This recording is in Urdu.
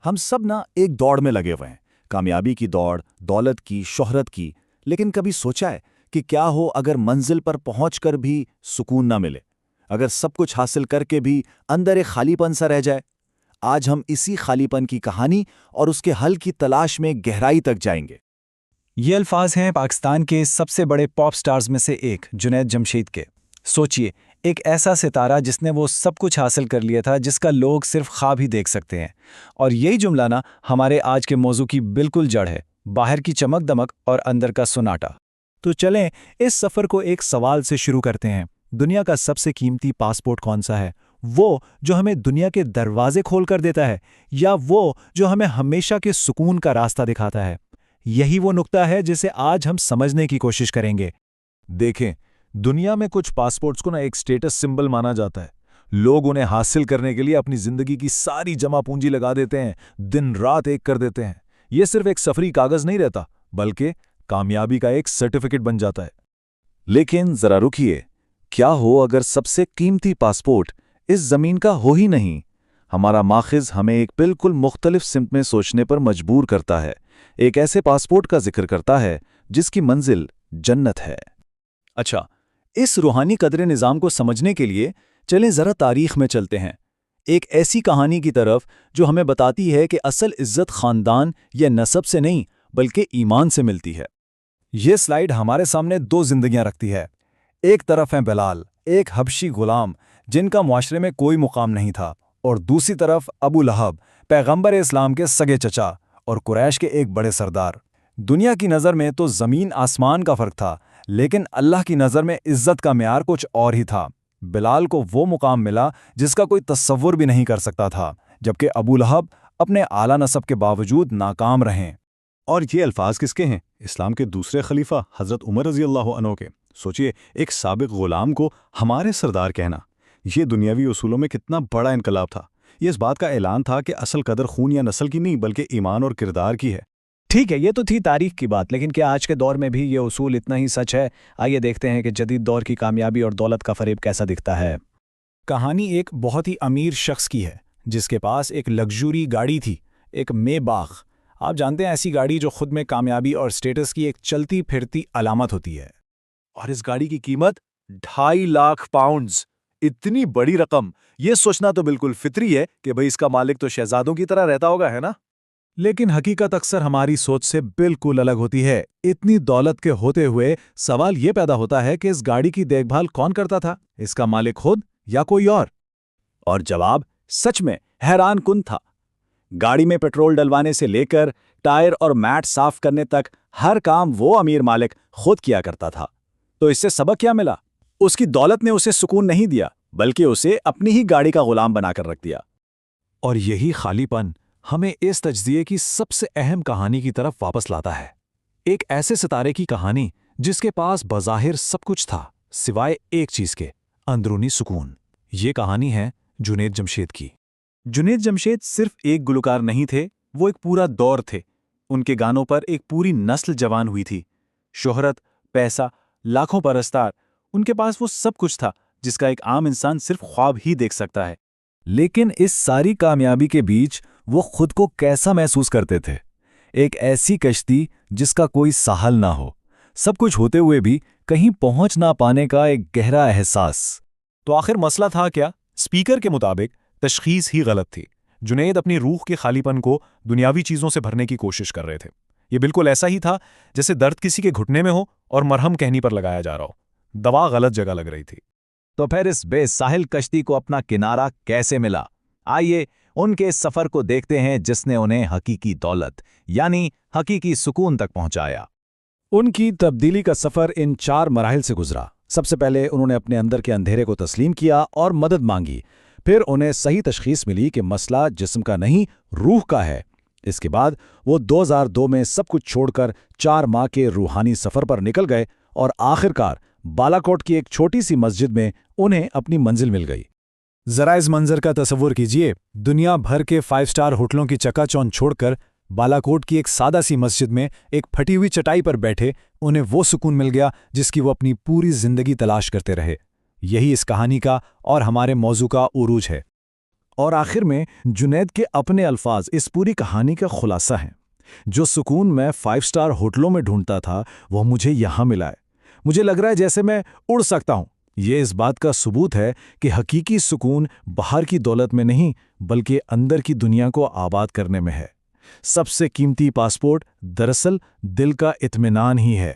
ہم سب ایک دوڑ میں لگے ہوئے ہیں، کامیابی کی دوڑ، دولت کی، شہرت کی، لیکن کبھی سوچا ہے کہ کیا ہو اگر منزل پر پہنچ کر بھی سکون نہ ملے، اگر سب کچھ حاصل کر کے بھی اندر ایک خالی پن سا رہ جائے؟ آج ہم اسی خالی پن کی کہانی اور اس کے حل کی تلاش میں گہرائی تک جائیں گے۔ یہ الفاظ ہیں پاکستان کے سب سے بڑے پاپ سٹارز میں سے ایک جنید جمشید کے۔ سوچئے، ایک ایسا ستارہ جس نے وہ سب کچھ حاصل کر لیا تھا جس کا لوگ صرف خواب ہی دیکھ سکتے ہیں، اور یہی جملہ ہمارے آج کے موضوع کی بالکل جڑ ہے، باہر کی چمک دمک اور اندر کا سناٹا۔ تو چلیں اس سفر کو ایک سوال سے شروع کرتے ہیں۔ دنیا کا سب سے قیمتی پاسپورٹ کون سا ہے؟ وہ جو ہمیں دنیا کے دروازے کھول کر دیتا ہے، یا وہ جو ہمیں ہمیشہ کے سکون کا راستہ دکھاتا ہے؟ یہی وہ نقطہ ہے جسے آج ہم سمجھنے کی کوشش کریں گے۔ دیکھیں، دنیا میں کچھ پاسپورٹس کو ایک سٹیٹس سمبل مانا جاتا ہے۔ لوگ انہیں حاصل کرنے کے لیے اپنی زندگی کی ساری جمع پونجی لگا دیتے ہیں، دن رات ایک کر دیتے ہیں۔ یہ صرف ایک سفری کاغذ نہیں رہتا، بلکہ کامیابی کا ایک سرٹیفکیٹ بن جاتا ہے۔ لیکن ذرا رکیے، کیا ہو اگر سب سے قیمتی پاسپورٹ اس زمین کا ہو ہی نہیں؟ ہمارا ماخذ ہمیں ایک بالکل مختلف سمت میں سوچنے پر مجبور کرتا ہے، ایک ایسے پاسپورٹ کا ذکر کرتا ہے جس کی منزل جنت ہے۔ اچھا، اس روحانی قدرے نظام کو سمجھنے کے لیے چلیں ذرا تاریخ میں چلتے ہیں، ایک ایسی کہانی کی طرف جو ہمیں بتاتی ہے کہ اصل عزت خاندان یا نسب سے نہیں بلکہ ایمان سے ملتی ہے۔ یہ سلائیڈ ہمارے سامنے دو زندگیاں رکھتی ہے۔ ایک طرف ہیں بلال، ایک حبشی غلام جن کا معاشرے میں کوئی مقام نہیں تھا، اور دوسری طرف ابو لہب، پیغمبر اسلام کے سگے چچا اور قریش کے ایک بڑے سردار۔ دنیا کی نظر میں تو زمین آسمان کا فرق تھا، لیکن اللہ کی نظر میں عزت کا معیار کچھ اور ہی تھا۔ بلال کو وہ مقام ملا جس کا کوئی تصور بھی نہیں کر سکتا تھا، جبکہ ابو لہب اپنے اعلیٰ نسب کے باوجود ناکام رہے۔ اور یہ الفاظ کس کے ہیں؟ اسلام کے دوسرے خلیفہ حضرت عمر رضی اللہ عنہ کے۔ سوچئے، ایک سابق غلام کو ہمارے سردار کہنا، یہ دنیاوی اصولوں میں کتنا بڑا انقلاب تھا۔ یہ اس بات کا اعلان تھا کہ اصل قدر خون یا نسل کی نہیں بلکہ ایمان اور کردار کی ہے۔ ٹھیک ہے، یہ تو تھی تاریخ کی بات، لیکن کیا آج کے دور میں بھی یہ اصول اتنا ہی سچ ہے؟ آئیے دیکھتے ہیں کہ جدید دور کی کامیابی اور دولت کا فریب کیسا دکھتا ہے۔ کہانی ایک بہت ہی امیر شخص کی ہے جس کے پاس ایک لگژوری گاڑی تھی، ایک مے باغ۔ آپ جانتے ہیں ایسی گاڑی جو خود میں کامیابی اور سٹیٹس کی ایک چلتی پھرتی علامت ہوتی ہے۔ اور اس گاڑی کی قیمت 2.5 لاکھ پاؤنڈز، اتنی بڑی رقم! یہ سوچنا تو بالکل فطری ہے کہ بھئی اس کا مالک تو شہزادوں کی طرح رہتا ہوگا، ہے نا؟ لیکن حقیقت اکثر ہماری سوچ سے بالکل الگ ہوتی ہے۔ اتنی دولت کے ہوتے ہوئے سوال یہ پیدا ہوتا ہے کہ اس گاڑی کی دیکھ بھال کون کرتا تھا؟ اس کا مالک خود یا کوئی اور؟ اور جواب سچ میں حیران کن تھا۔ گاڑی میں پیٹرول ڈلوانے سے لے کر ٹائر اور میٹ صاف کرنے تک ہر کام وہ امیر مالک خود کیا کرتا تھا۔ تو اس سے سبق کیا ملا؟ اس کی دولت نے اسے سکون نہیں دیا، بلکہ اسے اپنی ہی گاڑی کا غلام بنا کر رکھ دیا۔ اور یہی خالی پن ہمیں اس تجزیے کی سب سے اہم کہانی کی طرف واپس لاتا ہے، ایک ایسے ستارے کی کہانی جس کے پاس بظاہر سب کچھ تھا سوائے ایک چیز کے، اندرونی سکون۔ یہ کہانی ہے جنید جمشید کی۔ جنید جمشید صرف ایک گلوکار نہیں تھے، وہ ایک پورا دور تھے۔ ان کے گانوں پر ایک پوری نسل جوان ہوئی تھی۔ شہرت، پیسہ، لاکھوں پرستار، ان کے پاس وہ سب کچھ تھا جس کا ایک عام انسان صرف خواب ہی دیکھ سکتا ہے۔ لیکن اس ساری کامیابی کے بیچ وہ خود کو کیسا محسوس کرتے تھے؟ ایک ایسی کشتی جس کا کوئی ساحل نہ ہو، سب کچھ ہوتے ہوئے بھی کہیں پہنچ نہ پانے کا ایک گہرا احساس۔ تو آخر مسئلہ تھا کیا؟ اسپیکر کے مطابق تشخیص ہی غلط تھی۔ جنید اپنی روح کے خالی پن کو دنیاوی چیزوں سے بھرنے کی کوشش کر رہے تھے۔ یہ بالکل ایسا ہی تھا جیسے درد کسی کے گھٹنے میں ہو اور مرہم کہنی پر لگایا جا رہا ہو، دوا غلط جگہ لگ رہی تھی۔ تو پھر اس بے ساحل کشتی کو اپنا کنارہ کیسے ملا؟ آئیے ان کے اس سفر کو دیکھتے ہیں جس نے انہیں حقیقی دولت یعنی حقیقی سکون تک پہنچایا۔ ان کی تبدیلی کا سفر ان 4 مراحل سے گزرا۔ سب سے پہلے انہوں نے اپنے اندر کے اندھیرے کو تسلیم کیا اور مدد مانگی۔ پھر انہیں صحیح تشخیص ملی کہ مسئلہ جسم کا نہیں، روح کا ہے۔ اس کے بعد وہ 2002 میں سب کچھ چھوڑ کر 4 ماہ کے روحانی سفر پر نکل گئے، اور آخرکار بالاکوٹ کی ایک چھوٹی سی مسجد میں انہیں اپنی منزل مل گئی۔ ذرا اس منظر کا تصور کیجئے، دنیا بھر کے 5 سٹار ہوٹلوں کی چکا چوند چھوڑ کر بالاکوٹ کی ایک سادہ سی مسجد میں ایک پھٹی ہوئی چٹائی پر بیٹھے انہیں وہ سکون مل گیا جس کی وہ اپنی پوری زندگی تلاش کرتے رہے۔ یہی اس کہانی کا اور ہمارے موضوع کا عروج ہے۔ اور آخر میں جنید کے اپنے الفاظ اس پوری کہانی کا خلاصہ ہیں۔ جو سکون میں 5 اسٹار ہوٹلوں میں ڈھونڈتا تھا وہ مجھے یہاں ملا ہے۔ مجھے لگ رہا ہے جیسے میں اڑ سکتا ہوں۔ یہ اس بات کا ثبوت ہے کہ حقیقی سکون باہر کی دولت میں نہیں بلکہ اندر کی دنیا کو آباد کرنے میں ہے۔ سب سے قیمتی پاسپورٹ دراصل دل کا اطمینان ہی ہے۔